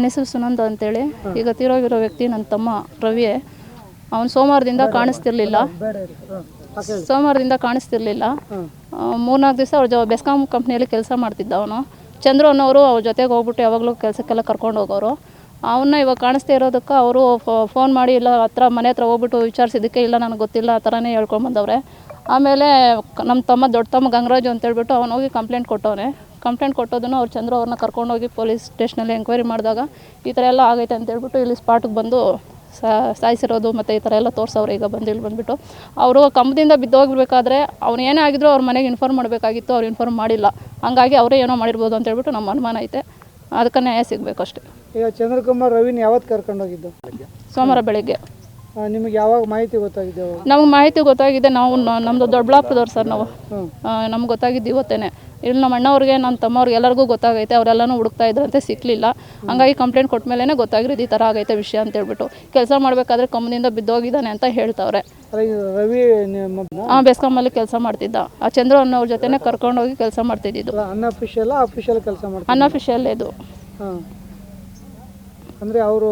ನನ್ನ ಹೆಸರು ಸುನಂದ ಅಂತೇಳಿ. ಈಗ ತೀರೋಗಿರೋ ವ್ಯಕ್ತಿ ನನ್ನ ತಮ್ಮ ರವಿ. ಅವನು ಸೋಮವಾರದಿಂದ ಕಾಣಿಸ್ತಿರ್ಲಿಲ್ಲ. 3-4 ದಿವಸ ಅವ್ರ ಬೆಸ್ಕಾಂ ಕಂಪ್ನಿಯಲ್ಲಿ ಕೆಲಸ ಮಾಡ್ತಿದ್ದ ಅವನು. ಚಂದ್ರು ಅನ್ನೋರು ಅವ್ರ ಜೊತೆಗೆ ಹೋಗ್ಬಿಟ್ಟು ಯಾವಾಗಲೂ ಕೆಲಸಕ್ಕೆಲ್ಲ ಕರ್ಕೊಂಡು ಹೋಗೋರು. ಅವನ್ನ ಇವಾಗ ಕಾಣಿಸ್ತಾ ಇರೋದಕ್ಕೆ ಅವರು ಫೋನ್ ಮಾಡಿ ಇಲ್ಲ ಮನೆ ಹತ್ರ ಹೋಗ್ಬಿಟ್ಟು ವಿಚಾರಿಸಿದ್ದಕ್ಕೆ ಇಲ್ಲ ನನಗೆ ಗೊತ್ತಿಲ್ಲ ಆ ಥರನೇ ಹೇಳ್ಕೊಂಬಂದವ್ರೆ. ಆಮೇಲೆ ನಮ್ಮ ತಮ್ಮ ದೊಡ್ಡ ತಮ್ಮ ಗಂಗರಾಜು ಅಂತೇಳ್ಬಿಟ್ಟು ಅವನು ಹೋಗಿ ಕಂಪ್ಲೇಂಟ್ ಕೊಟ್ಟವನೆ. ಕಂಪ್ಲೇಂಟ್ ಕೊಟ್ಟೋದನ್ನು ಅವ್ರು ಚಂದ್ರು ಅವ್ರನ್ನ ಕರ್ಕೊಂಡೋಗಿ ಪೊಲೀಸ್ ಸ್ಟೇಷನಲ್ಲಿ ಎಂಕ್ವೈರಿ ಮಾಡಿದಾಗ ಈ ಥರ ಎಲ್ಲ ಆಗೈತೆ ಅಂತೇಳ್ಬಿಟ್ಟು ಇಲ್ಲಿ ಸ್ಪಾಟಿಗೆ ಬಂದು ಸಾಯಿಸಿರೋದು ಮತ್ತು ಈ ಥರ ಎಲ್ಲ ತೋರಿಸವ್ರೆ. ಈಗ ಇಲ್ಲಿ ಬಂದುಬಿಟ್ಟು ಅವರು ಕಂಬದಿಂದ ಬಿದ್ದೋಗಿರ್ಬೇಕಾದ್ರೆ ಅವ್ನು ಏನೇ ಆಗಿದ್ರು ಅವ್ರ ಮನೆಗೆ ಇನ್ಫಾರ್ಮ್ ಮಾಡಬೇಕಾಗಿತ್ತು, ಅವ್ರು ಇನ್ಫಾರ್ಮ್ ಮಾಡಿಲ್ಲ. ಹಂಗಾಗಿ ಅವರೇ ಏನೋ ಮಾಡಿರ್ಬೋದು ಅಂತೇಳ್ಬಿಟ್ಟು ನಮ್ಮ ಅನುಮಾನ ಐತೆ. ಅದಕ್ಕೆ ನ್ಯಾಯ ಸಿಗಬೇಕು ಅಷ್ಟೇ. ಈಗ ಚಂದ್ರಕುಮಾರ್ ರವಿನ ಯಾವತ್ತು ಕರ್ಕೊಂಡೋಗಿದ್ದು? ಸೋಮವಾರ ಬೆಳಗ್ಗೆ. ನಿಮಗೆ ಯಾವಾಗ ಮಾಹಿತಿ ಗೊತ್ತಾಗಿದೆ? ನಮ್ಗೆ ಮಾಹಿತಿ ಗೊತ್ತಾಗಿದೆ. ನಾವು ನಮ್ಮದು ದೊಡ್ಡಬಳ್ಳಾಪುರದವ್ರು ಸರ್ ನಾವು. ನಮ್ಗೆ ಗೊತ್ತಾಗಿದ್ದು ಇವತ್ತೇ. ಇಲ್ಲಿ ನಮ್ಮ ಅಣ್ಣವ್ರಿಗೆ ನನ್ನ ತಮ್ಮವ್ರಿಗೆ ಎಲ್ಲರಿಗೂ ಗೊತ್ತಾಗೈತೆ. ಅವರೆಲ್ಲನೂ ಹುಡುಕ್ತಾ ಇದ್ರಂತೆ, ಸಿಕ್ಕಲಿಲ್ಲ. ಹಂಗಾಗಿ ಕಂಪ್ಲೇಂಟ್ ಕೊಟ್ಟ ಮೇಲೇ ಗೊತ್ತಾಗಿರೋದು ಈ ಥರ ಆಗೈತೆ ವಿಷಯ ಅಂತೇಳ್ಬಿಟ್ಟು. ಕೆಲಸ ಮಾಡಬೇಕಾದ್ರೆ ಕಂಬದಿಂದ ಬಿದ್ದೋಗಿದ್ದಾನೆ ಅಂತ ಹೇಳ್ತಾವ್ರೆ. ರವಿ ಬೆಸ್ಕಾಮಲ್ಲಿ ಕೆಲಸ ಮಾಡ್ತಿದ್ದ. ಆ ಚಂದ್ರು ಅನ್ನೋರ ಜೊತೆನೇ ಕರ್ಕೊಂಡೋಗಿ ಕೆಲಸ ಮಾಡ್ತಿದ್ದು. ಅನ್ಅಫಿಷಿಯಲ್ ಕೆಲಸ ಮಾಡ್ತಾರೆ. ಅನ್ಅಫಿಷಿಯಲ್ ಇದು. ಅಂದರೆ ಅವರು